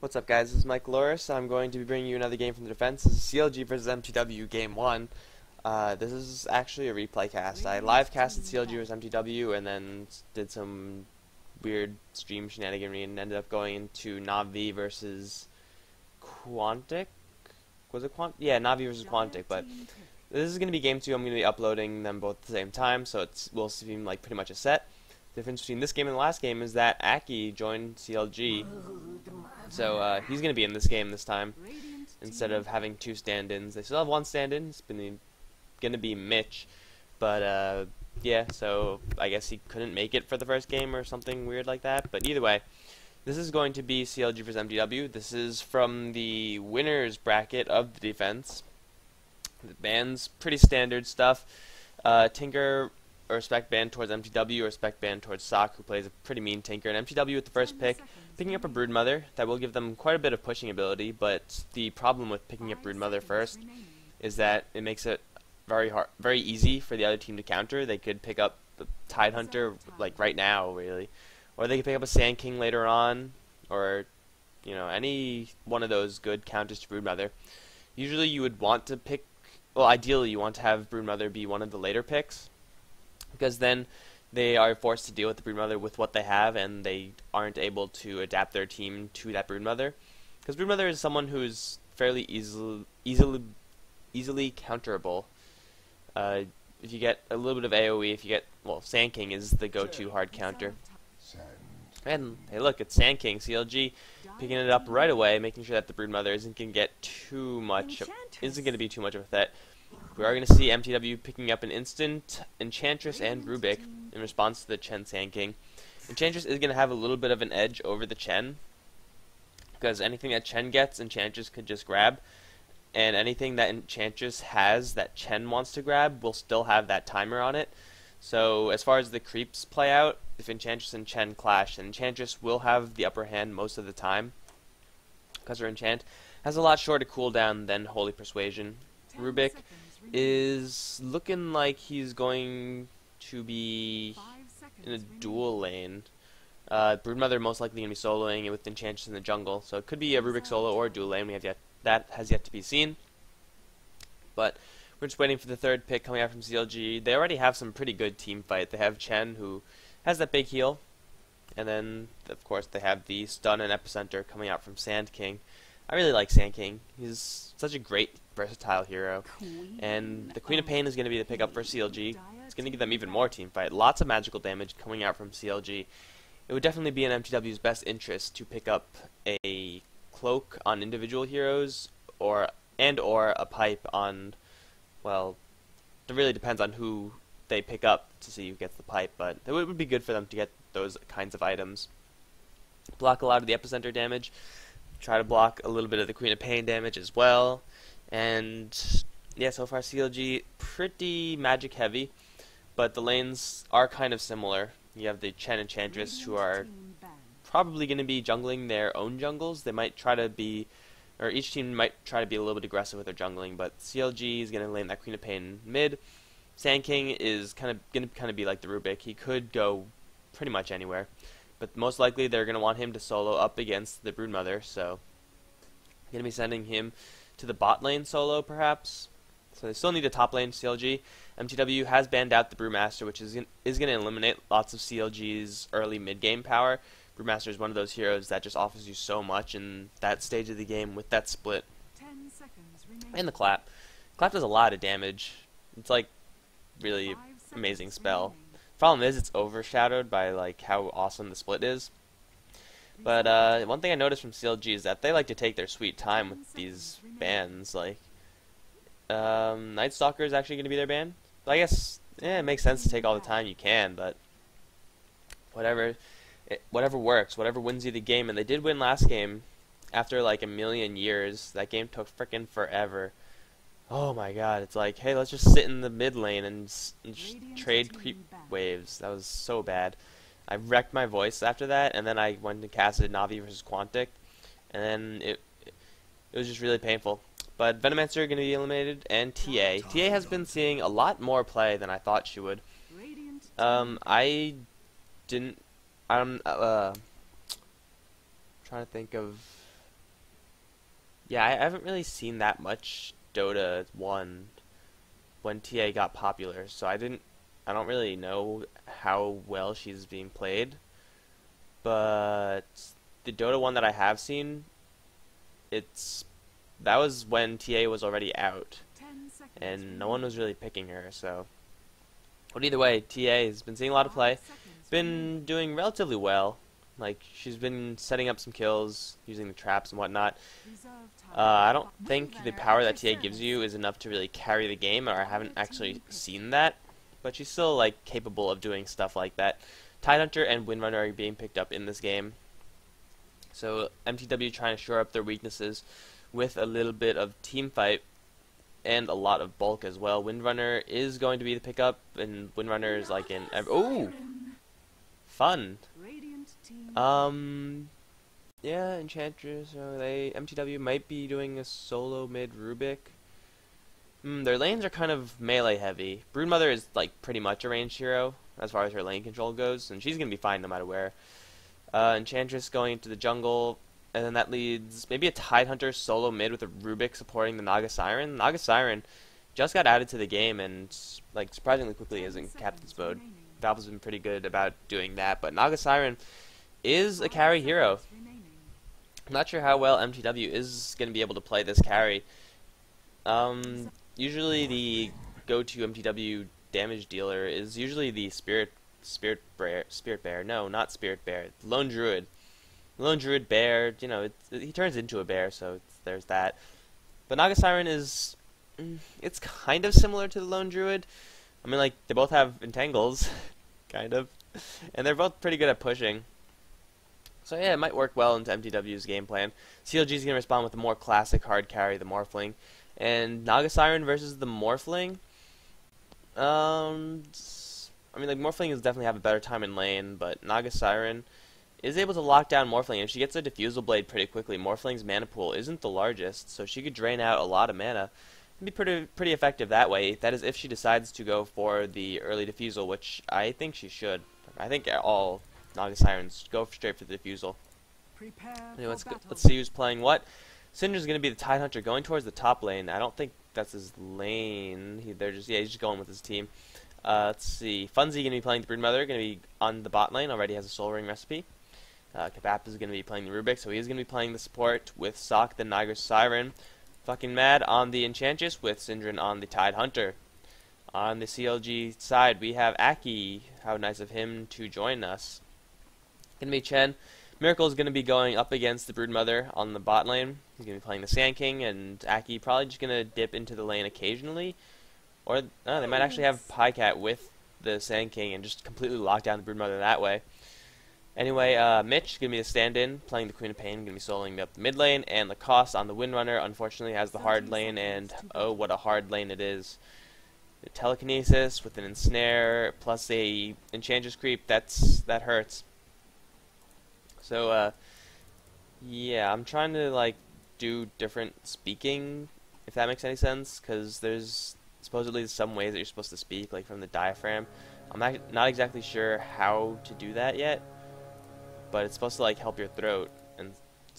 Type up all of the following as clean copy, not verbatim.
What's up, guys? This is Mike Loris. I'm going to be bringing you another game from the defense. This is CLG versus mTw Game 1. This is actually a replay cast. I live casted CLG versus mTw and then did some weird stream shenaniganry and ended up going into Navi versus Quantic. Was it Quant? Yeah, Navi versus Quantic, but this is going to be Game 2. I'm going to be uploading them both at the same time, so it will seem like pretty much a set. The difference between this game and the last game is that Aki joined CLG, so he's going to be in this game this time instead of having two stand-ins. They still have one stand-in. It's going to be Mitch, but yeah, so I guess he couldn't make it for the first game or something weird like that. But either way, this is going to be CLG vs mTw. This is from the winners bracket of the defense. The ban's pretty standard stuff. Tinker or Respect ban towards mTw, or Respect ban towards Sock, who plays a pretty mean Tinker. And mTw with the first pick, picking up a Broodmother. That will give them quite a bit of pushing ability, but the problem with picking up Broodmother first is that it makes it very easy for the other team to counter. They could pick up the Tidehunter, like right now, really. Or they could pick up a Sand King later on, or, you know, any one of those good counters to Broodmother. Usually you would want to pick, well, ideally you want to have Broodmother be one of the later picks, because then they are forced to deal with the Broodmother with what they have, and they aren't able to adapt their team to that Broodmother. Because Broodmother is someone who's fairly easily counterable. If you get a little bit of AoE, if you get, well, Sand King is the go-to hard counter. And hey, look, it's Sand King, CLG, picking it up right away, making sure that the Broodmother isn't going to get too much, isn't going to be too much of a threat. We are going to see mTw picking up an instant Enchantress and Rubik in response to the Chen Sand King. Enchantress is going to have a little bit of an edge over the Chen, because anything that Chen gets, Enchantress could just grab, and anything that Enchantress has that Chen wants to grab will still have that timer on it. So as far as the creeps play out, if Enchantress and Chen clash, Enchantress will have the upper hand most of the time, because her enchant has a lot shorter cooldown than Holy Persuasion. Rubik is looking like he's going to be in a dual lane. Broodmother most likely going to be soloing it with Enchantress in the jungle, so it could be a Rubik solo or a dual lane. That has yet to be seen. But we're just waiting for the third pick coming out from CLG. They already have some pretty good team fight. They have Chen, who has that big heal, and then of course they have the stun and epicenter coming out from Sand King. I really like Sand King. He's such a great, versatile hero. And the Queen of Pain is going to be the pickup for CLG. It's going to give them even more team fight. Lots of magical damage coming out from CLG. It would definitely be in mTw's best interest to pick up a cloak on individual heroes, or a pipe on, well, it really depends on who they pick up to see who gets the pipe, but it would be good for them to get those kinds of items. Block a lot of the epicenter damage. Try to block a little bit of the Queen of Pain damage as well. And yeah, so far CLG pretty magic heavy, but the lanes are kind of similar. You have the Chen Enchantress, who are probably going to be jungling their own jungles. They might try to be, or each team might try to be a little bit aggressive with their jungling, but CLG is going to lane that Queen of Pain mid. Sand King is going to be like the Rubik. He could go pretty much anywhere, but most likely they're going to want him to solo up against the Broodmother, so going to be sending him to the bot lane solo, perhaps. So they still need a top lane CLG. mTw has banned out the Brewmaster, which is going to eliminate lots of CLG's early mid-game power. Brewmaster is one of those heroes that just offers you so much in that stage of the game with that split. And the Clap. Clap does a lot of damage. It's like really amazing spell. Problem is, it's overshadowed by like how awesome the split is. But one thing I noticed from CLG is that they like to take their sweet time with these bans. Like, Night Stalker is actually going to be their ban. But I guess it makes sense to take all the time you can, but whatever works, whatever wins you the game. And they did win last game after like a million years. That game took frickin' forever. Oh my god, it's like, hey, let's just sit in the mid lane and trade creep waves. That was so bad. I wrecked my voice after that, and then I went and casted Navi versus Quantic, and then it was just really painful. But Venomancer are going to be eliminated, and TA. TA has been seeing a lot more play than I thought she would. I didn't. I'm trying to think of Yeah, I haven't really seen that much Dota 1 when TA got popular, so I don't really know how well she's being played, but the Dota 1 that I have seen, it's that was when TA was already out, and no one was really picking her, so. But either way, TA has been seeing a lot of play, been doing relatively well. Like, she's been setting up some kills, using the traps and whatnot. I don't think the power that TA gives you is enough to really carry the game, or I haven't actually seen that. But she's still, like, capable of doing stuff like that. Tidehunter and Windrunner are being picked up in this game. So, mTw trying to shore up their weaknesses with a little bit of team fight and a lot of bulk as well. Windrunner is going to be the pickup, and Windrunner is like in... Oh! Fun! Yeah, Enchantress, mTw might be doing a solo mid Rubik. Their lanes are kind of melee heavy. Broodmother is like pretty much a ranged hero as far as her lane control goes, and she's gonna be fine no matter where. Enchantress going into the jungle, and then that leads maybe a Tidehunter solo mid with a Rubik supporting the Naga Siren. Naga Siren just got added to the game and like surprisingly quickly is in Captain's mode. Valve's been pretty good about doing that, but Naga Siren is a carry hero. I'm not sure how well mTw is going to be able to play this carry. Usually the go-to mTw damage dealer is usually the Spirit Bear. No, not Spirit Bear. Lone Druid. Lone Druid Bear, you know, he turns into a bear, so there's that. But Naga Siren is... it's kind of similar to the Lone Druid. I mean, like, they both have entangles, kind of. And they're both pretty good at pushing. So yeah, it might work well into mTw's game plan. CLG is going to respond with the more classic hard carry, the Morphling. And Naga Siren versus the Morphling. I mean, like, Morphling is definitely have a better time in lane, but Naga Siren is able to lock down Morphling. And if she gets a Diffusal Blade pretty quickly, Morphling's mana pool isn't the largest, so she could drain out a lot of mana. It'd be pretty effective that way. That is if she decides to go for the early Diffusal, which I think she should. I think all Naga Sirens go straight for the Diffusal. Anyway, let's see who's playing what. Syndra's going to be the Tidehunter going towards the top lane. I don't think that's his lane. He's just going with his team. Let's see. Funzy going to be playing the Broodmother, going to be on the bot lane. Already has a Soul Ring recipe. Kabap is going to be playing the Rubik, so he's going to be playing the support with Sock, the Naga Siren. Fucking mad on the Enchantress with Syndran on the Tidehunter. On the CLG side, we have Aki. How nice of him to join us. Gonna be Chen. Miracle is gonna be going up against the Broodmother on the bot lane. He's gonna be playing the Sand King, and Aki probably just gonna dip into the lane occasionally. Or they might actually have Pycat with the Sand King and just completely lock down the Broodmother that way. Anyway, Mitch is gonna be the stand-in, playing the Queen of Pain, gonna be soloing up the mid lane, and Lacoste on the Windrunner unfortunately has the hard lane, and oh, what a hard lane it is. The Telekinesis with an Ensnare plus a Enchantress creep, that hurts. So, yeah, I'm trying to, like, do different speaking, if that makes any sense, because there's supposedly some ways that you're supposed to speak, like from the diaphragm. I'm not exactly sure how to do that yet, but it's supposed to, like, help your throat, and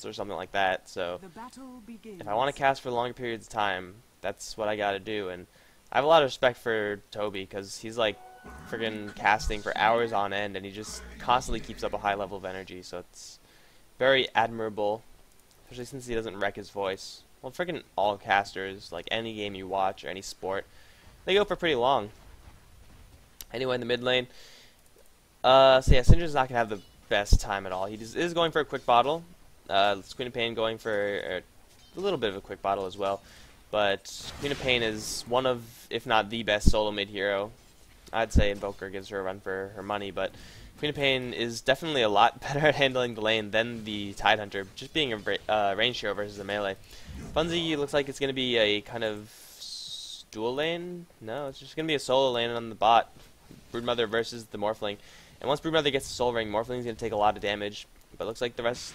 or something like that, so if I want to cast for longer periods of time, that's what I gotta do, and I have a lot of respect for Toby, because he's, like, friggin' casting for hours on end, and he just constantly keeps up a high level of energy, so it's very admirable, especially since he doesn't wreck his voice. Well, friggin' all casters, like any game you watch or any sport, they go for pretty long. Anyway, in the mid lane, so yeah, Syndra's not gonna have the best time at all. He is going for a quick bottle. Queen of Pain going for a little bit of a quick bottle as well, but Queen of Pain is one of, if not the best solo mid hero. I'd say Invoker gives her a run for her money, but Queen of Pain is definitely a lot better at handling the lane than the Tidehunter, just being a ranged hero versus a melee. Funzy looks like it's going to be a kind of dual lane. No, it's just going to be a solo lane on the bot. Broodmother versus the Morphling. And once Broodmother gets the Soul Ring, Morphling's going to take a lot of damage. But it looks like the rest,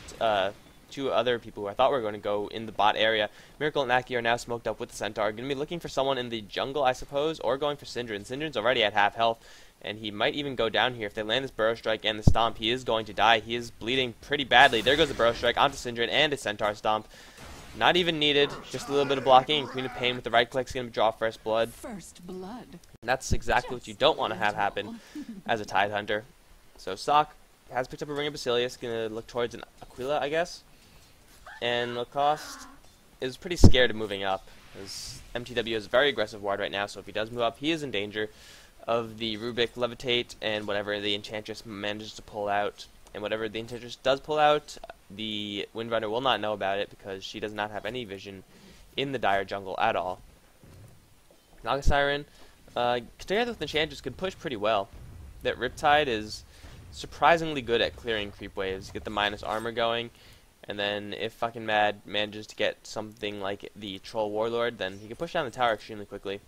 two other people who I thought were going to go in the bot area, Miracle and Aki, are now smoked up with the Centaur. Going to be looking for someone in the jungle, I suppose, or going for Syndran. Syndran's already at half health, and he might even go down here. If they land this Burrow Strike and the Stomp, he is going to die. He is bleeding pretty badly. There goes the Burrow Strike onto Syndran and a Centaur Stomp. Not even needed, just a little bit of blocking, and Queen of Pain with the right click is going to draw First Blood. And that's exactly what you don't want to have happen as a Tide Hunter. So Sock has picked up a Ring of Basilius, going to look towards an Aquila, I guess. And Lacoste is pretty scared of moving up, as mTw is a very aggressive ward right now, so if he does move up, he is in danger of the Rubik Levitate and whatever the Enchantress manages to pull out. And whatever the Enchantress does pull out, the Windrunner will not know about it because she does not have any vision in the dire jungle at all. Naga Siren, together with Enchantress, could push pretty well. That Riptide is surprisingly good at clearing creep waves. Get the minus armor going, and then if fucking Mad manages to get something like the Troll Warlord, then he can push down the tower extremely quickly.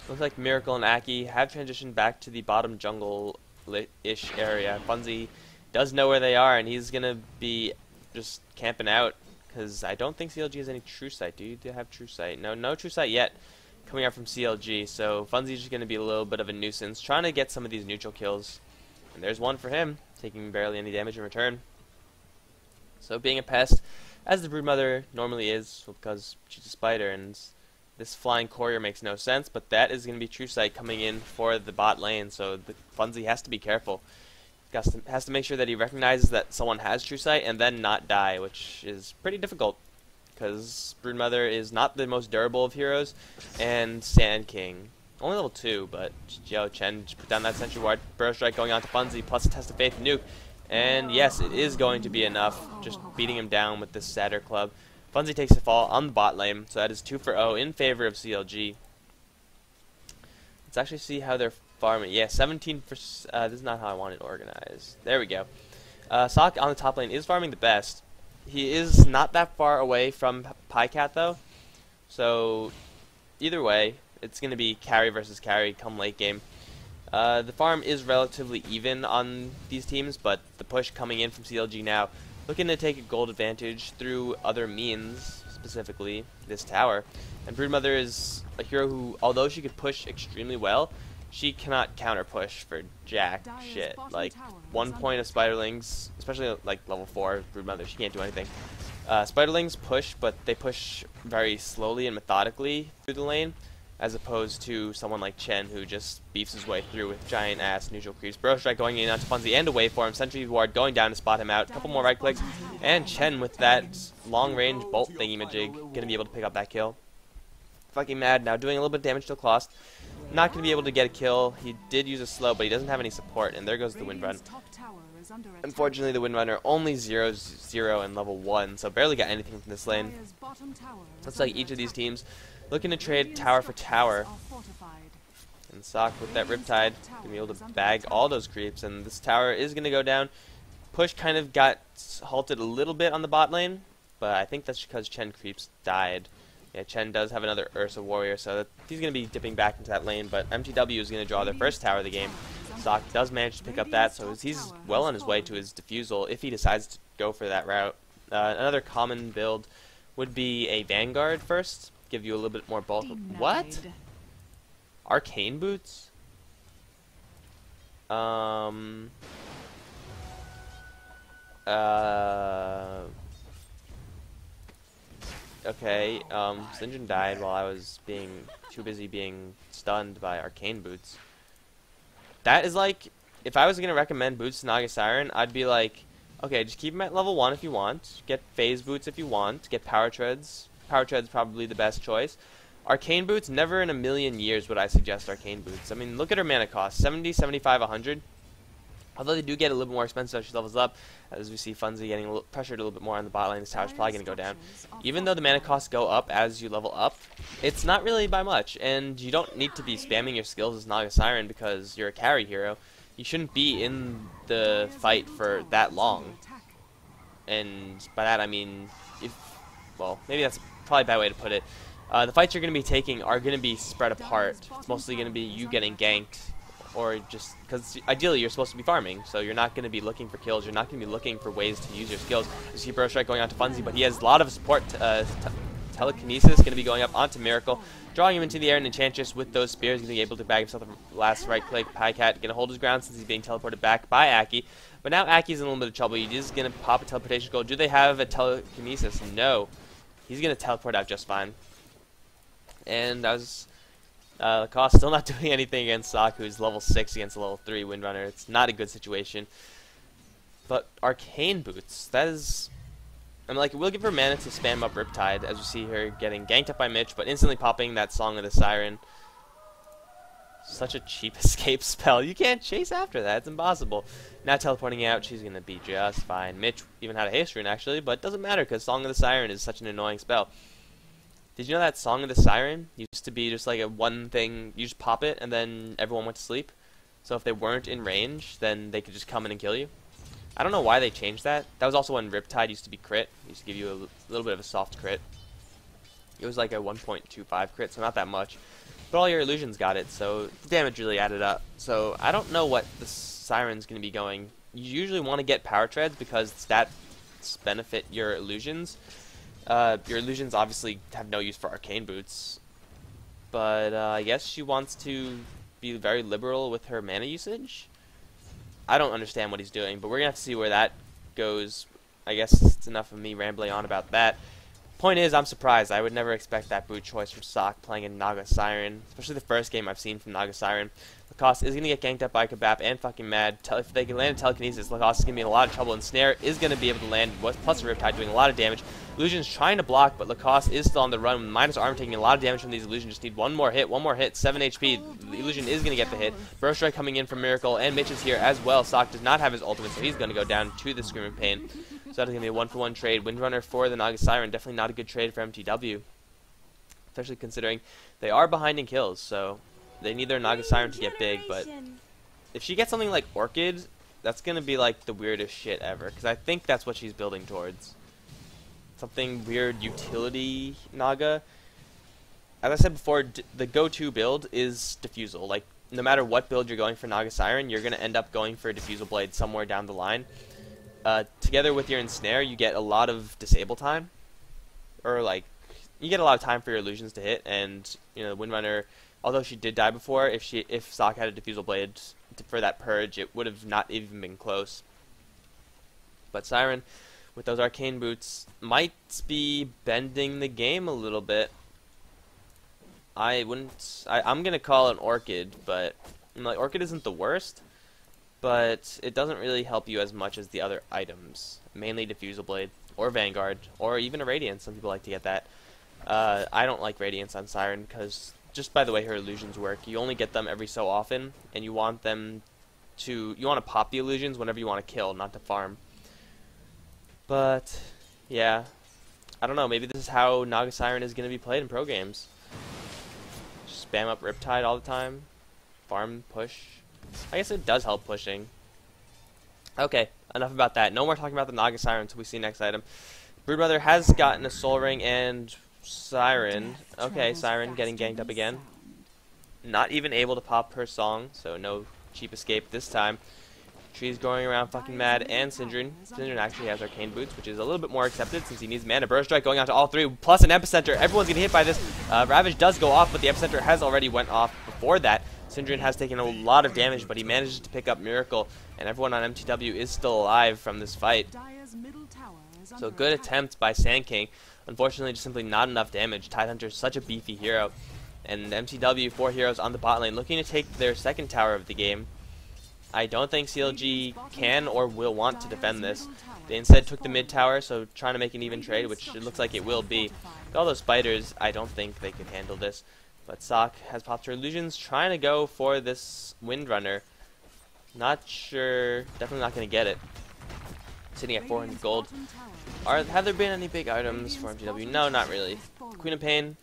Looks like Miracle and Aki have transitioned back to the bottom jungle-ish area. Funzy does know where they are, and he's gonna be just camping out, because I don't think CLG has any True Sight. Do you have True Sight? No True Sight yet coming out from CLG, so Funzy's just gonna be a little bit of a nuisance, trying to get some of these neutral kills. And there's one for him, taking barely any damage in return. So being a pest, as the Broodmother normally is, because she's a spider, and this flying courier makes no sense, but that is going to be True Sight coming in for the bot lane, so the Funzy has to be careful. Has to make sure that he recognizes that someone has True Sight and then not die, which is pretty difficult, because Broodmother is not the most durable of heroes, and Sand King, only level 2, but yo, Chen just put down that Sentry Ward, Burrow Strike going on to Funzy, plus a Test of Faith nuke, and yes, it is going to be enough, just beating him down with this Satyr Club. Funzy takes a fall on the bot lane, so that is 2 for 0 in favor of CLG. Let's actually see how they're farming. Yeah, 17 for... this is not how I want it organized. There we go. Sock on the top lane is farming the best. He is not that far away from Pycat, though. So, either way, it's going to be carry versus carry come late game. The farm is relatively even on these teams, but the push coming in from CLG now, looking to take a gold advantage through other means, specifically this tower. And Broodmother is a hero who, although she could push extremely well, she cannot counter push for jack shit. Like, 1 point of Spiderlings, especially like level 4 Broodmother, she can't do anything. Spiderlings push, but they push very slowly and methodically through the lane, as opposed to someone like Chen, who just beefs his way through with giant-ass neutral creeps. Burrow Strike going in onto Funzy and away for him. Sentry Ward going down to spot him out. A couple more right clicks. And Chen with that long-range bolt thingy-majig going to be able to pick up that kill. Fucking Mad now doing a little bit of damage to Lacoste. Not going to be able to get a kill. He did use a slow, but he doesn't have any support, and there goes the Windrun. Unfortunately, the Windrunner only 0-0 and level 1, so barely got anything from this lane. Looks like each of these teams looking to trade tower for tower. And Sock with that Riptide going to be able to bag all those creeps, and this tower is going to go down. Push kind of got halted a little bit on the bot lane, but I think that's because Chen creeps died. Yeah, Chen does have another Ursa Warrior, so he's going to be dipping back into that lane, but mTw is going to draw their first tower of the game. Sock does manage to pick up that, so he's well on his way to his defusal if he decides to go for that route. Another common build would be a Vanguard first, give you a little bit more bulk. What? Arcane Boots? Okay, Sinjin died while I was being too busy being stunned by Arcane Boots. That is like, if I was going to recommend boots to Naga Siren, I'd be like, okay, just keep him at level 1 if you want, get Phase Boots if you want, get Power Treads. Power Tread's probably the best choice. Arcane Boots, never in a million years would I suggest Arcane Boots. I mean, look at her mana cost, 70, 75, 100. Although they do get a little bit more expensive as she levels up, as we see Funzy getting pressured a little bit more on the bot lane, this tower's probably going to go down. Even though the mana costs go up as you level up, it's not really by much, and you don't need to be spamming your skills as Naga Siren because you're a carry hero. You shouldn't be in the fight for that long. And by that I mean, well, maybe that's probably a bad way to put it. The fights you're going to be taking are going to be spread apart. It's mostly going to be you getting ganked, or just because ideally you're supposed to be farming, so you're not going to be looking for kills. You're not going to be looking for ways to use your skills. You see Burrow Strike going on to Funzy, but he has a lot of support Telekinesis going to be going up onto Miracle, drawing him into the air, and Enchantress with those spears going to be able to bag himself the last right click. Pycat going to hold his ground since he's being teleported back by Aki. But now Aki's in a little bit of trouble. He's just going to pop a teleportation goal. Do they have a Telekinesis? No. He's going to teleport out just fine. And that was Lacoste still not doing anything against Sock, who's level 6 against a level 3 Windrunner. It's not a good situation. But Arcane Boots, that is... I'm like, we'll give her mana to spam up Riptide, as you see her getting ganked up by Mitch, but instantly popping that Song of the Siren. Such a cheap escape spell. You can't chase after that. It's impossible. Now teleporting out, she's going to be just fine. Mitch even had a haste rune, actually, but it doesn't matter because Song of the Siren is such an annoying spell. Did you know that Song of the Siren used to be just like a one thing, you just pop it and then everyone went to sleep? So if they weren't in range, then they could just come in and kill you. I don't know why they changed that. That was also when Riptide used to be crit. It used to give you a little bit of a soft crit. It was like a 1.25 crit, so not that much. But all your illusions got it, so the damage really added up. So I don't know what the Siren's going to be going. You usually want to get Power Treads because stats benefit your illusions. Your illusions obviously have no use for Arcane Boots. But I guess she wants to be very liberal with her mana usage. I don't understand what he's doing, but we're going to have to see where that goes. I guess it's enough of me rambling on about that. Point is, I'm surprised. I would never expect that boot choice from Sock playing in Naga Siren, especially the first game I've seen from Naga Siren. Lacoste is going to get ganked up by Kabap and fucking Mad. If they can land a Telekinesis, Lacoste is going to be in a lot of trouble, and Snare is going to be able to land, plus a Riptide doing a lot of damage. Illusion's trying to block, but Lacoste is still on the run, with minus arm taking a lot of damage from these Illusions. Just need one more hit, 7 HP. The Illusion is going to get the hit. Burst Strike coming in from Miracle, and Mitch is here as well. Sock does not have his ultimate, so he's going to go down to the Screaming Pain. So that is going to be a 1-for-1 trade. Windrunner for the Naga Siren, definitely not a good trade for mTw. Especially considering they are behind in kills, so they need their Naga Siren to get big, but if she gets something like Orchid, that's going to be like the weirdest shit ever, because I think that's what she's building towards. Something weird utility Naga. As I said before, the go-to build is Diffusal. Like, no matter what build you're going for Naga Siren, you're going to end up going for Diffusal Blade somewhere down the line. Together with your Ensnare, you get a lot of disable time. Or, like, you get a lot of time for your illusions to hit, and, you know, the Windrunner, although she did die before, if Sock had a Diffusal Blade for that purge, it would have not even been close. But Siren, with those Arcane Boots, might be bending the game a little bit. I'm gonna call it Orchid, but like, Orchid isn't the worst, but it doesn't really help you as much as the other items, mainly Diffusal Blade, or Vanguard, or even a Radiance. Some people like to get that. I don't like Radiance on Siren, because just by the way her illusions work, you only get them every so often, and you want to pop the illusions whenever you want to kill, not to farm. But, yeah, I don't know, maybe this is how Naga Siren is going to be played in pro games. Just spam up Riptide all the time, farm, push. I guess it does help pushing. Okay, enough about that. No more talking about the Naga Siren until we see next item. Broodmother has gotten a Soul Ring and Siren. Okay, Siren getting ganked up again. Not even able to pop her Song, so no cheap escape this time. She's going around fucking Mad, and Syndrine. Syndrine actually has Arcane Boots, which is a little bit more accepted since he needs mana. Burst Strike going out to all three, plus an Epicenter. Everyone's getting hit by this. Ravage does go off, but the Epicenter has already went off before that. Syndrine has taken a lot of damage, but he manages to pick up Miracle, and everyone on mTw is still alive from this fight. So good attempt by Sand King. Unfortunately, just simply not enough damage. Tidehunter is such a beefy hero. And mTw, 4 heroes on the bot lane, looking to take their second tower of the game. I don't think CLG can or will want to defend this. They instead took the mid tower, so trying to make an even trade, which it looks like it will be. With all those spiders, I don't think they could handle this. But Sock has popped her illusions, trying to go for this Windrunner. Not sure, definitely not going to get it. Sitting at 400 gold. Have there been any big items for mTw? No, not really. Queen of Pain,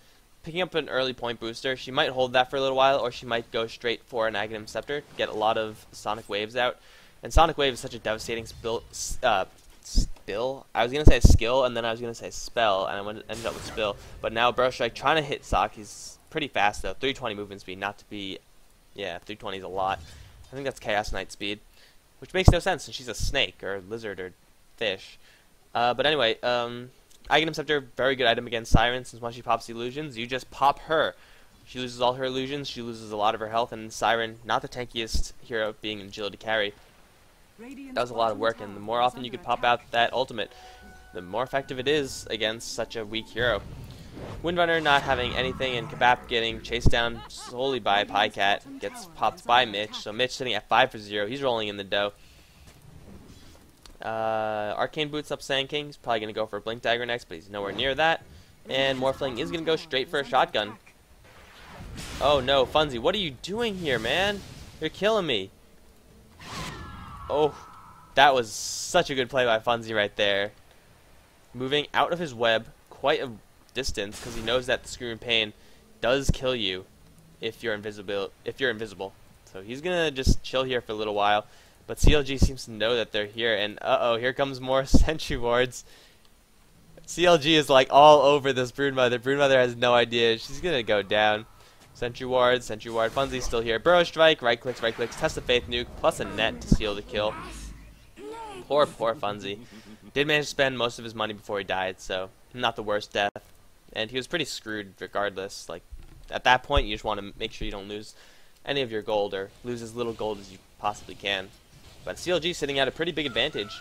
picking up an early point booster. She might hold that for a little while, or she might go straight for an Aghanim Scepter, get a lot of Sonic Waves out. And Sonic Wave is such a devastating spill. I was going to say skill, and then I was going to say spell, and I ended up with spill. But now Burst Strike trying to hit Sock. He's pretty fast, though. 320 movement speed, not to be... Yeah, 320 is a lot. I think that's Chaos Knight speed, which makes no sense since she's a snake, or lizard, or fish. But anyway, I Item Scepter, very good item against Siren, since once she pops illusions, you just pop her. She loses all her illusions, she loses a lot of her health, and Siren, not the tankiest hero, being an agility carry. That was a lot of work, and the more often you could pop out that ultimate, the more effective it is against such a weak hero. Windrunner not having anything, and Kabap getting chased down solely by Pycat, gets popped by Mitch, so Mitch sitting at 5 for 0, he's rolling in the dough. Arcane Boots up Sand King, he's probably going to go for a Blink Dagger next, but he's nowhere near that. And Morphling is going to go straight for a shotgun. Oh no, Funzy, what are you doing here, man? You're killing me. Oh, that was such a good play by Funzy right there. Moving out of his web quite a distance, because he knows that the Screaming Pain does kill you if you're invisible. So he's going to just chill here for a little while. But CLG seems to know that they're here, and uh-oh, here comes more Sentry Wards. CLG is like all over this Broodmother. Broodmother has no idea. She's going to go down. Sentry Ward, Funzy's still here. Burrow Strike, right clicks, Test of Faith Nuke, plus a net to seal the kill. Poor Funzy. Did manage to spend most of his money before he died, so not the worst death. And he was pretty screwed regardless. Like, at that point, you just want to make sure you don't lose any of your gold, or lose as little gold as you possibly can. But CLG sitting at a pretty big advantage.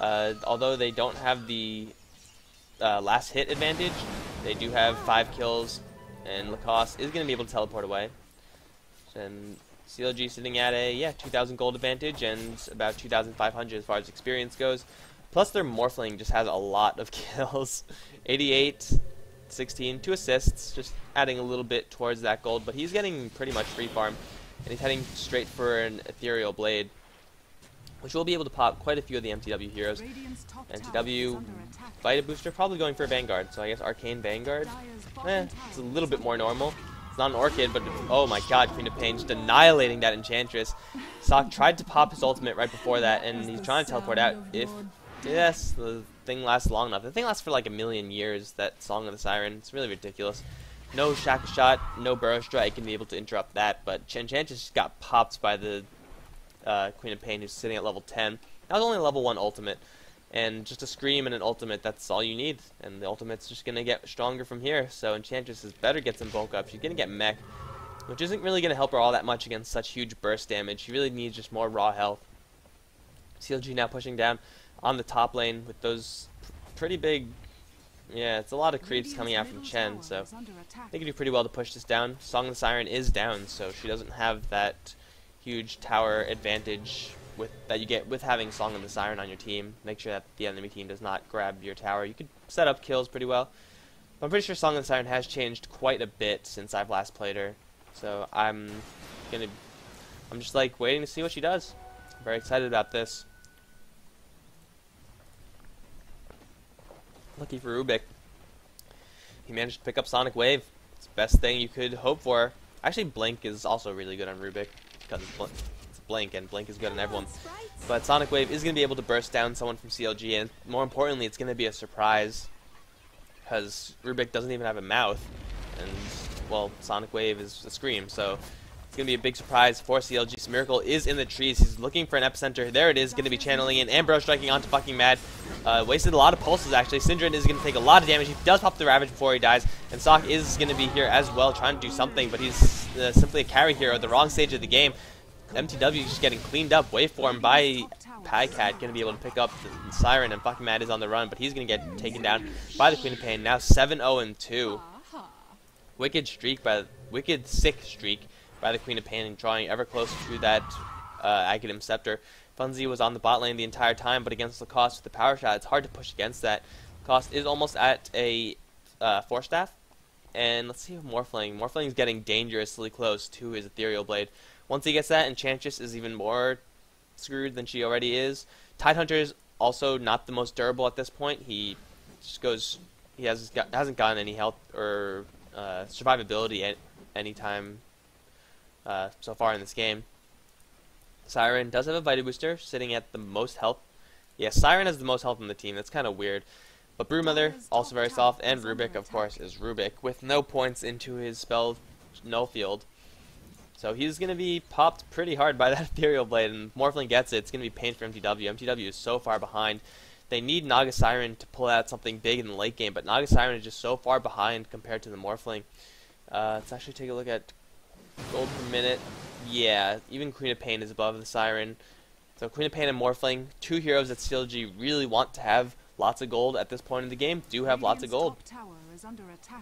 Although they don't have the last hit advantage, they do have 5 kills, and Lacoste is going to be able to teleport away. And CLG sitting at a 2,000 gold advantage and about 2,500 as far as experience goes. Plus their Morphling just has a lot of kills. 88, 16, 2 assists, just adding a little bit towards that gold. But he's getting pretty much free farm, and he's heading straight for an Ethereal Blade, which will be able to pop quite a few of the mTw heroes. mTw Vita Booster, probably going for a Vanguard, so I guess Arcane Vanguard. It's a little bit more normal. It's not an Orchid, but oh my god, Queen of Pain just annihilating that Enchantress. Sock tried to pop his ultimate right before that, and he's trying to teleport out. Yes, the thing lasts long enough. The thing lasts for like 1,000,000 years, that Song of the Siren. It's really ridiculous. No Shackle Shot, no Burrow Strike can be able to interrupt that, but Enchantress just got popped by the Queen of Pain, who's sitting at level 10. That was only a level 1 ultimate, and just a Scream and an ultimate, that's all you need, and the ultimate's just going to get stronger from here. So Enchantress is better get some bulk up. She's going to get mech, which isn't really going to help her all that much against such huge burst damage. She really needs just more raw health. CLG now pushing down on the top lane with those pretty big, it's a lot of creeps coming out from Chen, so they can do pretty well to push this down. Song of the Siren is down, so she doesn't have that huge tower advantage that you get with having Song of the Siren on your team. Make sure that the enemy team does not grab your tower. You could set up kills pretty well. But I'm pretty sure Song of the Siren has changed quite a bit since I've last played her. So I'm just like waiting to see what she does. I'm very excited about this. Lucky for Rubik, he managed to pick up Sonic Wave. It's the best thing you could hope for. Actually, Blink is also really good on Rubik, because it's Blink, and Blink is good on everyone. But Sonic Wave is going to be able to burst down someone from CLG, and more importantly, it's going to be a surprise, because Rubik doesn't even have a mouth, and, well, Sonic Wave is a Scream, so it's going to be a big surprise for CLG. Miracle is in the trees. He's looking for an epicenter. There it is, going to be channeling in. Ambrose striking onto fucking Mad. Wasted a lot of pulses, actually. Syndrome is going to take a lot of damage. He does pop the Ravage before he dies. And Sock is going to be here as well, trying to do something, but he's simply a carry hero at the wrong stage of the game. mTw is just getting cleaned up. Waveform by Pycat, going to be able to pick up the Siren, and fucking Mad is on the run, but he's going to get taken down by the Queen of Pain. Now 7-0-2. Wicked sick streak by the Queen of Pain, and drawing ever closer to that Aghanim Scepter. Funzy was on the bot lane the entire time, but against Lacoste with the power shot, it's hard to push against that. Lacoste is almost at a 4-staff. And let's see Morphling. Morphling's getting dangerously close to his Ethereal Blade. Once he gets that, Enchantress is even more screwed than she already is. Tidehunter is also not the most durable at this point. He just goes, hasn't gotten any health or survivability at any time so far in this game. Siren does have a Vita Booster, sitting at the most health. Yeah, Siren has the most health on the team. That's kind of weird. But Broodmother, also very soft, and Rubik, of course, is Rubik, with no points into his spell null field. So he's going to be popped pretty hard by that Ethereal Blade, and Morphling gets it. It's going to be pain for mTw. mTw is so far behind. They need Naga Siren to pull out something big in the late game, but Naga Siren is just so far behind compared to the Morphling. Let's actually take a look at gold per minute. Yeah, even Queen of Pain is above the Siren. So Queen of Pain and Morphling, two heroes that CLG really want to have lots of gold at this point in the game, do have lots of gold.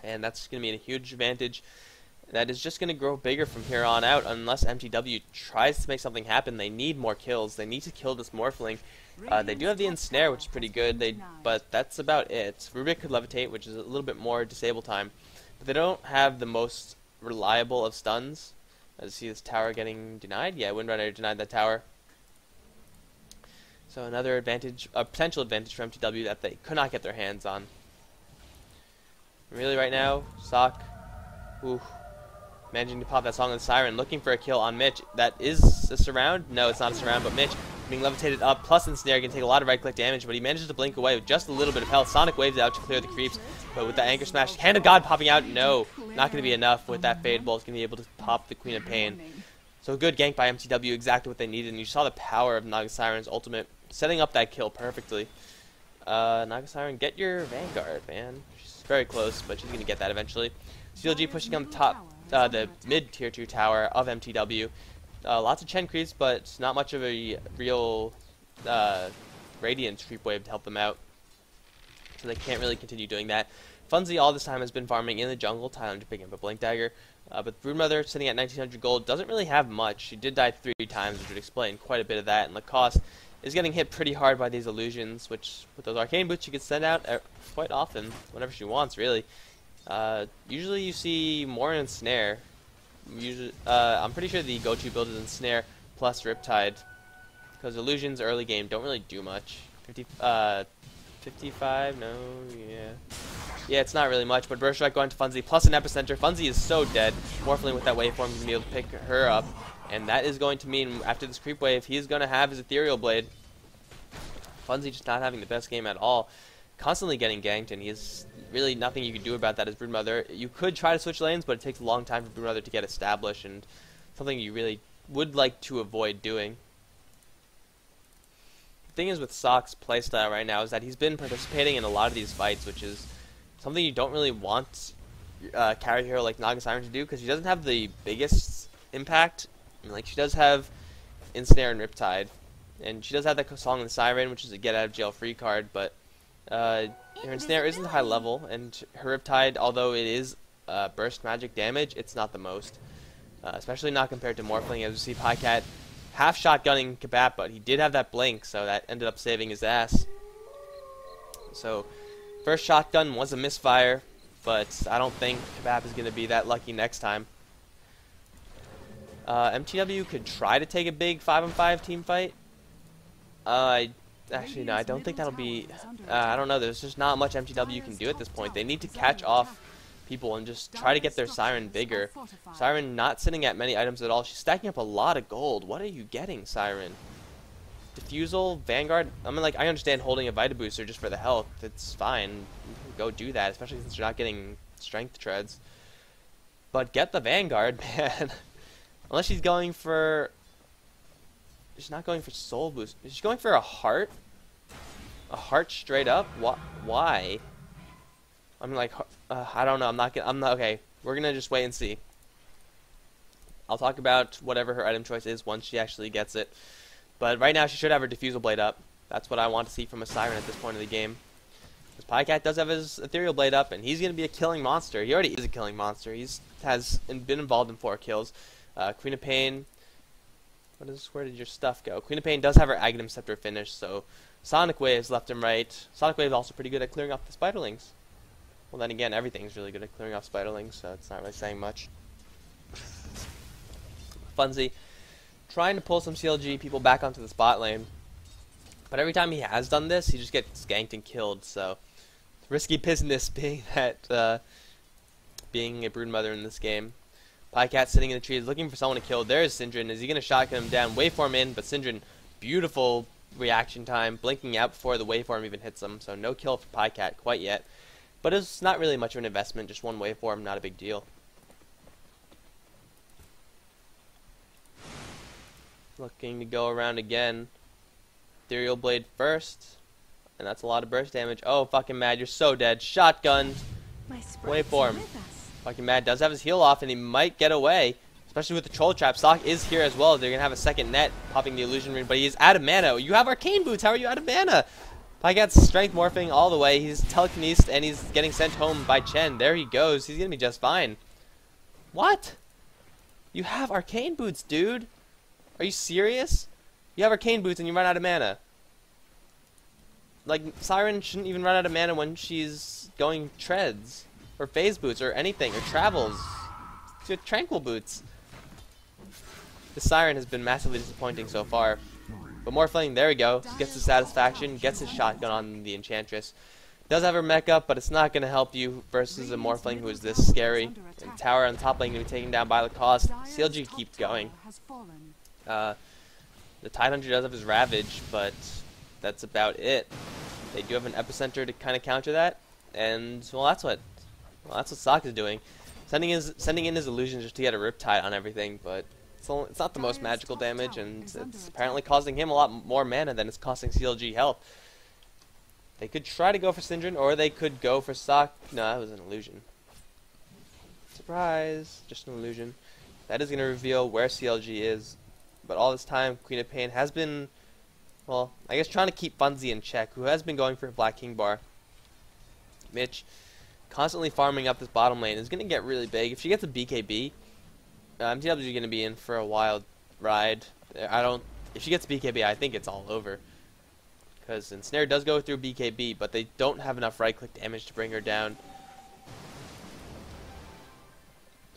And that's going to be a huge advantage. That is just going to grow bigger from here on out unless mTw tries to make something happen. They need more kills. They need to kill this Morphling. They do have the Ensnare, which is pretty good, but that's about it. Rubik could Levitate, which is a little bit more disable time. But they don't have the most reliable of stuns. Let's see this tower getting denied. Yeah, Windrunner denied that tower. So another advantage, a potential advantage for mTw that they could not get their hands on. Really right now, Sock, managing to pop that Song of the Siren, looking for a kill on Mitch. That is a surround? No, it's not a surround, but Mitch being levitated up, plus Ensnare can take a lot of right-click damage, but he manages to blink away with just a little bit of health. Sonic waves out to clear the creeps, but with the Anchor Smash, Hand of God popping out, no, not going to be enough. With that Fade Bolt, it's going to be able to pop the Queen of Pain. So a good gank by mTw, exactly what they needed, and you saw the power of Naga Siren's ultimate, setting up that kill perfectly. Naga Siren, get your Vanguard, man. She's very close, but she's going to get that eventually. CLG pushing on the top, the mid tier 2 tower of mTw. Lots of Chen creeps, but not much of a real Radiance creep wave to help them out. So they can't really continue doing that. Funzy all this time has been farming in the jungle, time to pick up a Blink Dagger. But Broodmother, sitting at 1900 gold, doesn't really have much. She did die 3 times, which would explain quite a bit of that. And Lacoste is getting hit pretty hard by these illusions, which with those Arcane Boots she can send out quite often, whenever she wants, really. Usually you see more Ensnare. Usually, I'm pretty sure the go-to build is Ensnare plus Riptide, because illusions early game don't really do much. 55, no, yeah, it's not really much. But Burst Strike going to Funzy plus an Epicenter. Funzy is so dead. Morphling with that waveform is going to be able to pick her up, and that is going to mean after this creep wave, he's going to have his Ethereal Blade. Funzy just not having the best game at all, constantly getting ganked, and he's really nothing you can do about that as Broodmother. You could try to switch lanes, but it takes a long time for Broodmother to get established, and something you really would like to avoid doing. The thing is with Sock's playstyle right now is that he's been participating in a lot of these fights, which is something you don't really want carry hero like Naga Siren to do, because she doesn't have the biggest impact. I mean, like, she does have Ensnare and Riptide, and she does have that Song of the Siren, which is a get out of jail free card, but her Ensnare isn't high level, and her Riptide, although it is burst magic damage, it's not the most. Especially not compared to Morphling, as we see Pycat half shotgunning Kabap, but he did have that blink, so that ended up saving his ass. So, first shotgun was a misfire, but I don't think Kabap is going to be that lucky next time. mTw could try to take a big 5-on-5 team fight. Actually, no, I don't think that'll be... I don't know, there's just not much mTw can do at this point. They need to catch off people and just try to get their Siren bigger. Siren not sitting at many items at all. She's stacking up a lot of gold. What are you getting, Siren? Diffusal, Vanguard? I mean, like, I understand holding a Vita Booster just for the health. It's fine. You can go do that, especially since you're not getting Strength Treads. But get the Vanguard, man. Unless she's going for... She's not going for Soul Boost. Is she going for a heart? A heart straight up? Why? I'm like, I don't know. I'm not. Okay, we're gonna just wait and see. I'll talk about whatever her item choice is once she actually gets it. But right now, she should have her Diffusal Blade up. That's what I want to see from a Siren at this point of the game. Because Pycat does have his Ethereal Blade up, and he's gonna be a killing monster. He already is a killing monster. Has been involved in 4 kills. Queen of Pain. Where did your stuff go? Queen of Pain does have her Aghanim Scepter finished, so Sonic Waves left and right. Sonic Wave is also pretty good at clearing off the Spiderlings. Well, then again, everything's really good at clearing off Spiderlings, so it's not really saying much. Funzy, trying to pull some CLG people back onto the spot lane. But every time he has done this, he just gets ganked and killed, so risky business being that, being a Broodmother in this game. Pycat sitting in the trees looking for someone to kill. There's Syndren. Is he going to shotgun him down? Waveform in, but Syndren, beautiful reaction time, blinking out before the waveform even hits him, so no kill for Pycat quite yet. But it's not really much of an investment, just one waveform, not a big deal. Looking to go around again. Ethereal Blade first. And that's a lot of burst damage. Oh, fucking Mad, you're so dead. Shotgun. Wait for him. Fucking Mad does have his heal off, and he might get away. Especially with the troll trap. Sock is here as well. They're going to have a second net, popping the illusion ring, but he is out of mana. You have arcane boots. How are you out of mana? Pykat's strength morphing all the way. He's telekinesed, and he's getting sent home by Chen. There he goes. He's going to be just fine. What? You have arcane boots, dude. Are you serious? You have arcane boots and you run out of mana. Like, Siren shouldn't even run out of mana when she's going treads, or phase boots, or anything, or travels. She had tranquil boots. The Siren has been massively disappointing so far. But Morphling, there we go. Gets the satisfaction, gets his shotgun on the Enchantress. Does have her mech up, but it's not going to help you versus a Morphling who is this scary. And tower on top lane going to be taken down by the cost. CLG keeps going. The Tidehunter does have his Ravage, but that's about it. They do have an Epicenter to kind of counter that, and well, that's what Sock is doing, sending in his illusions just to get a Riptide on everything. But it's not the most magical damage, and it's apparently costing him a lot more mana than it's costing CLG health. They could try to go for Syndrome, or they could go for Sock. No, that was an illusion. Surprise! Just an illusion. That is going to reveal where CLG is. But all this time, Queen of Pain has been, well, I guess trying to keep Funzy in check, who has been going for a Black King bar. Mitch, constantly farming up this bottom lane, is going to get really big. If she gets a BKB, mTw is going to be in for a wild ride. If she gets BKB, I think it's all over. Because Ensnare does go through BKB, but they don't have enough right-click damage to bring her down.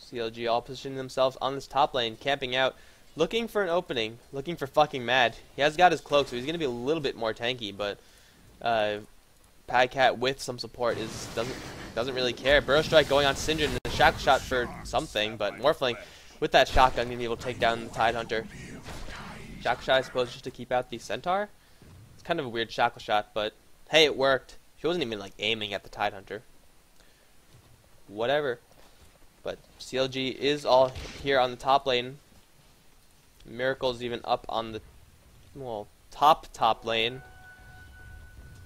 CLG all positioning themselves on this top lane, camping out, looking for an opening, looking for fucking Mad. He has got his cloak, so he's going to be a little bit more tanky, but Padcat with some support doesn't really care. Burrow Strike going on Syndrome, and a Shackle Shot for something, but Morphling with that shotgun going to be able to take down the Tidehunter. Shackle Shot, I suppose, just to keep out the Centaur. It's kind of a weird Shackle Shot, but hey, it worked. She wasn't even like aiming at the Tidehunter. Whatever. But CLG is all here on the top lane. Miracle's even up on the, well, top lane.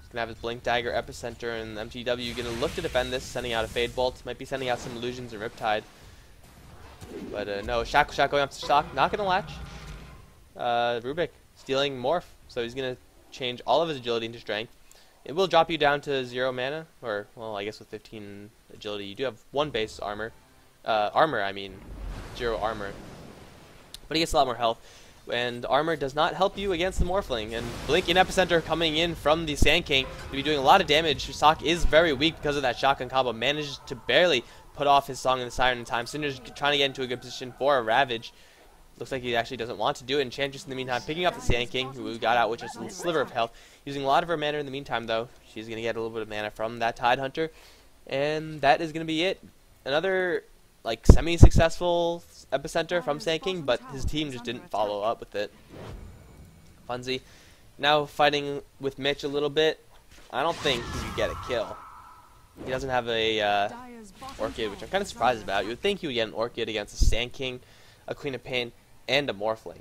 He's gonna have his Blink Dagger, Epicenter, and mTw gonna look to defend this, sending out a Fade Bolt. Might be sending out some Illusions and Riptide. But no, Shackle Shot going up to Stock, not gonna latch. Rubik stealing Morph, so he's gonna change all of his agility into strength. It will drop you down to 0 mana, or, well, I guess with 15 agility, you do have 1 base armor. 0 armor. But he gets a lot more health, and armor does not help you against the Morphling. And Blink and Epicenter coming in from the Sand King to be doing a lot of damage. Sock is very weak because of that shotgun combo. Managed to barely put off his Song in the Siren in time. Cinder's trying to get into a good position for a Ravage. Looks like he actually doesn't want to do it. Enchantress in the meantime picking up the Sand King, who got out with just a sliver of health. Using a lot of her mana in the meantime, though. She's going to get a little bit of mana from that Tidehunter. And that is going to be it. Another, like, semi-successful Epicenter from Sand King, but his team just didn't follow up with it. Funzy now fighting with Mitch a little bit. I don't think he could get a kill. He doesn't have a Orchid, which I'm kind of surprised about. You would think he would get an Orchid against a Sand King, a Queen of Pain, and a Morphling.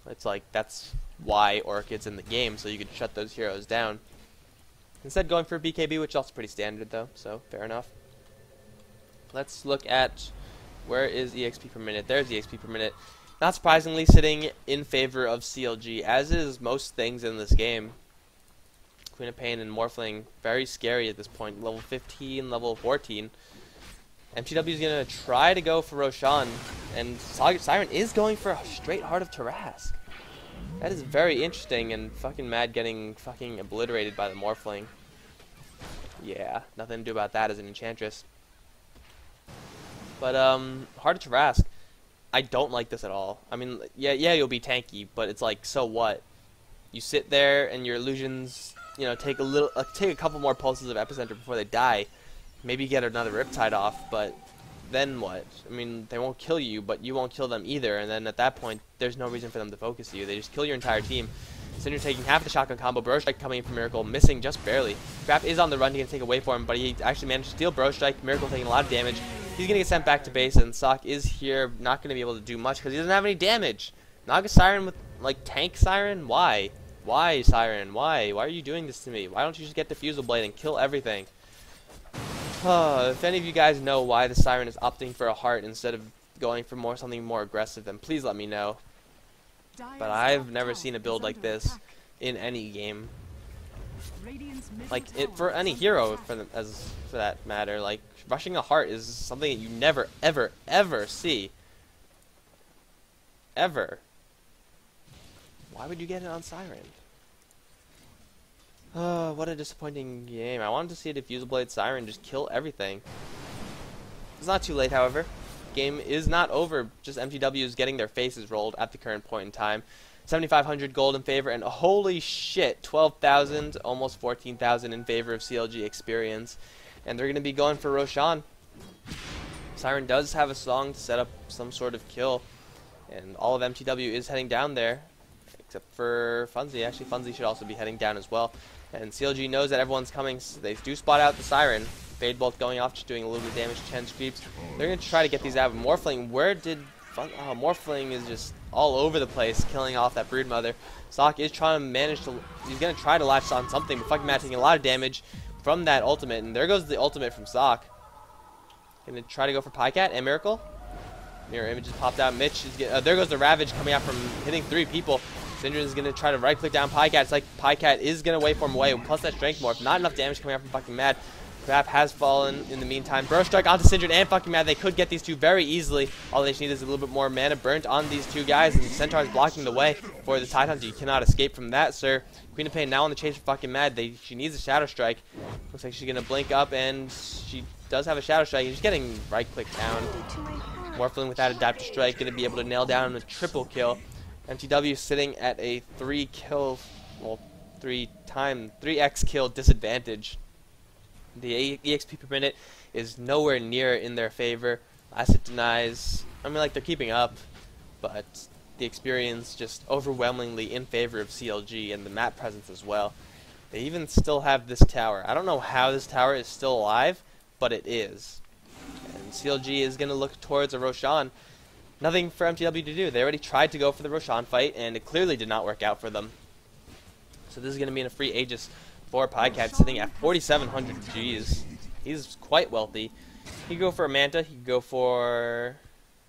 It's like, that's why Orchid's in the game, so you could shut those heroes down. Instead going for a BKB, which is also pretty standard though, so fair enough. Let's look at where is EXP per minute. There's EXP per minute. Not surprisingly, sitting in favor of CLG, as is most things in this game. Queen of Pain and Morphling, very scary at this point. Level 15, level 14. mTw is going to try to go for Roshan, and Siren is going for a straight Heart of Tarrasque. That is very interesting, and fucking Mad getting fucking obliterated by the Morphling. Yeah, nothing to do about that as an Enchantress. But, Heart of Tarrasque, I don't like this at all. I mean, yeah, you'll be tanky, but it's like, so what? You sit there, and your illusions, you know, take a couple more pulses of Epicenter before they die. Maybe get another Riptide off, but then what? I mean, they won't kill you, but you won't kill them either, and then at that point, there's no reason for them to focus you. They just kill your entire team. So you're taking half the shotgun combo. Burrow Strike coming in for Miracle, missing just barely. Graf is on the run, he can take away for him, but he actually managed to steal Burrow Strike. Miracle taking a lot of damage. He's going to get sent back to base, and Sock is here, not going to be able to do much because he doesn't have any damage. Naga Siren with, like, tank Siren? Why? Why, Siren? Why? Why are you doing this to me? Why don't you just get Diffusal Blade and kill everything? If any of you guys know why the Siren is opting for a heart instead of going for something more aggressive, then please let me know. But I've never seen a build like this in any game. Like for any hero, for that matter. Like rushing a heart is something that you never, ever see. Ever. Why would you get it on Siren? Oh, what a disappointing game. I wanted to see a Diffusal Blade Siren just kill everything. It's not too late, however. Game is not over. Just mTw is getting their faces rolled at the current point in time. 7,500 gold in favor, and holy shit, 12,000, almost 14,000 in favor of CLG experience. And they're going to be going for Roshan. Siren does have a song to set up some sort of kill, and all of mTw is heading down there, except for Funzy. Actually, Funzy should also be heading down as well. And CLG knows that everyone's coming, so they do spot out the Siren. Fade Bolt going off, just doing a little bit of damage to 10 creeps. They're going to try to get these out. Morphling, where did... Morphling is just all over the place, killing off that Broodmother. Sock is trying to manage to... He's going to try to latch on something, but fucking Matt taking a lot of damage from that ultimate. And there goes the ultimate from Sock. Going to try to go for Pycat and Miracle. Mirror image just popped out. Mitch is getting... there goes the Ravage coming out from hitting 3 people. Syndra is going to try to right-click down Pycat. It's like Pycat is going to wait for him away, plus that Strength Morph. Not enough damage coming out from fucking Mad. Crap has fallen in the meantime. Burrow Strike onto Syndra and fucking Mad. They could get these two very easily. All they need is a little bit more mana burnt on these two guys, and Centaur is blocking the way for the Tide Hunter. You cannot escape from that, sir. Queen of Pain now on the chase for fucking Mad. She needs a Shadow Strike. Looks like she's going to blink up, and she does have a Shadow Strike. She's getting right-click down. Morphling without a Adaptive Strike, going to be able to nail down a triple kill. mTw sitting at a 3x kill disadvantage. The EXP per minute is nowhere near in their favor. Asset denies. I mean, like, they're keeping up, but the experience just overwhelmingly in favor of CLG and the map presence as well. They even still have this tower. I don't know how this tower is still alive, but it is. And CLG is going to look towards a Roshan. Nothing for mTw to do. They already tried to go for the Roshan fight, and it clearly did not work out for them. So this is going to be in a free Aegis for Pycat, sitting at 4,700 Gs. He's quite wealthy. He could go for a Manta. He could go for...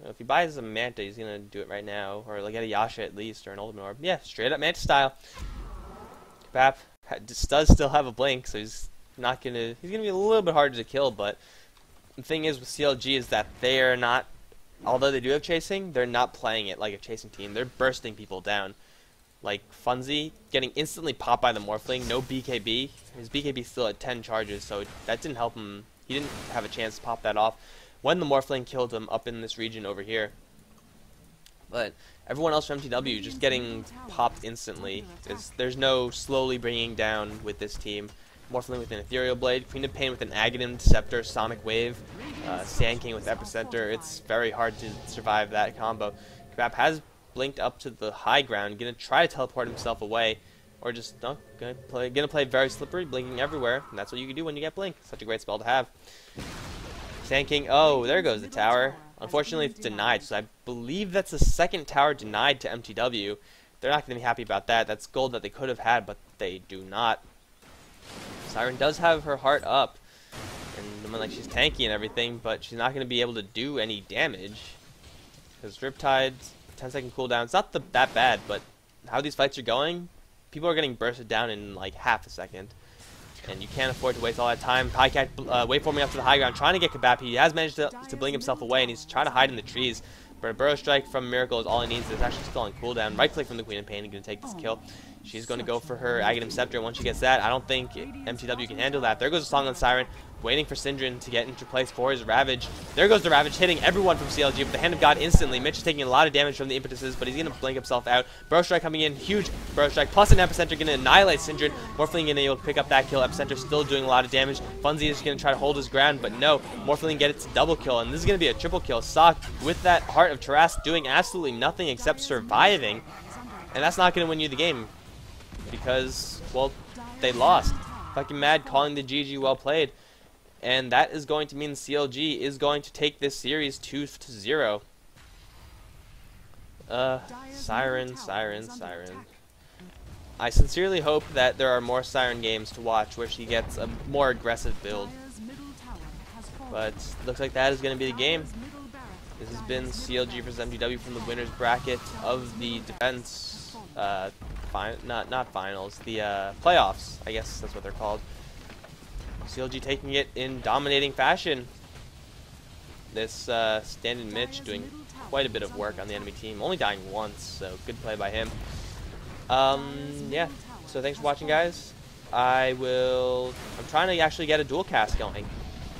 if he buys a Manta, he's going to do it right now. Or like get a Yasha at least, or an Ultimate Orb. Yeah, straight up Manta style. Pap does still have a Blink, so he's not going to... He's going to be a little bit harder to kill, but the thing is with CLG is that they are not... Although they do have chasing, they're not playing it like a chasing team. They're bursting people down. Like Funzy getting instantly popped by the Morphling, no BKB. His BKB still at 10 charges, so that didn't help him. He didn't have a chance to pop that off when the Morphling killed him up in this region over here. But everyone else from mTw just getting popped instantly. There's no slowly bringing down with this team. Morphling with an Ethereal Blade, Queen of Pain with an Aghanim, Scepter, Sonic Wave, Sand King with Epicenter. It's very hard to survive that combo. Kebab has blinked up to the high ground, gonna try to teleport himself away, or just gonna play very slippery, blinking everywhere, and that's what you can do when you get blink. Such a great spell to have. Sand King, oh, there goes the tower. Unfortunately, it's denied, so I believe that's the second tower denied to mTw. They're not gonna be happy about that. That's gold that they could have had, but they do not. Siren does have her heart up, and I mean, like, she's tanky and everything, but she's not gonna be able to do any damage because Riptide's 10-second cooldown. It's not that bad, but how these fights are going, people are getting bursted down in like half a second, and you can't afford to waste all that time. Pycat waveforming up to the high ground, trying to get Kebab. He has managed to blink himself away, and he's trying to hide in the trees. But a Burrow Strike from Miracle is all he needs. It's actually still on cooldown. Right click from the Queen of Pain and going to take this kill. She's going to go for her Aghanim Scepter. Once she gets that, I don't think mTw can handle that. There goes the Song on Siren, waiting for Syndra to get into place for his Ravage. There goes the Ravage, hitting everyone from CLG with the Hand of God instantly. Mitch is taking a lot of damage from the impetuses, but he's going to blink himself out. Burrow Strike coming in, huge Burrow Strike, plus an Epicenter going to annihilate Syndra. Morphling going to be able to pick up that kill. Epicenter still doing a lot of damage. Funzy is going to try to hold his ground, but no. Morphling get it to double kill, and this is going to be a triple kill. Sock with that Heart of Taras doing absolutely nothing except surviving, and that's not going to win you the game. Because, well, they lost. Fucking Mad calling the GG well played. And that is going to mean CLG is going to take this series 2-0. Siren. I sincerely hope that there are more Siren games to watch where she gets a more aggressive build. But looks like that is going to be the game. This has been CLG versus mTw from the winners bracket of the defense, not finals, the playoffs. I guess that's what they're called. CLG taking it in dominating fashion. This stand-in Mitch doing quite a bit of work on the enemy team, only dying once, so good play by him. Yeah, so thanks for watching, guys. I'm trying to actually get a dual cast going.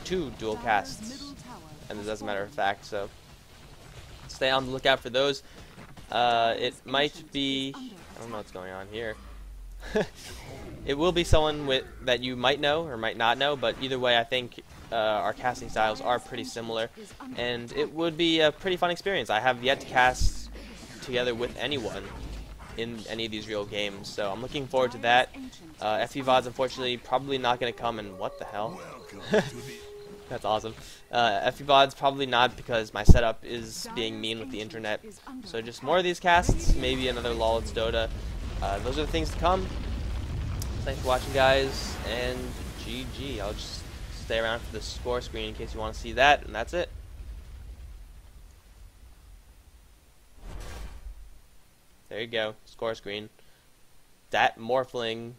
2 dual casts, and as a matter of fact, so stay on the lookout for those. It might be, I don't know what's going on here. It will be someone that you might know or might not know, but either way, I think our casting styles are pretty similar, and it would be a pretty fun experience. I have yet to cast together with anyone in any of these real games, so I'm looking forward to that. FEVOD's unfortunately probably not going to come, and what the hell? That's awesome. FEVOD's probably not, because my setup is being mean with the internet. So just more of these casts, maybe another LOL It's Dota. Those are the things to come. Thanks for watching, guys, and GG. I'll just stay around for the score screen in case you want to see that, and that's it. There you go, score screen. That Morphling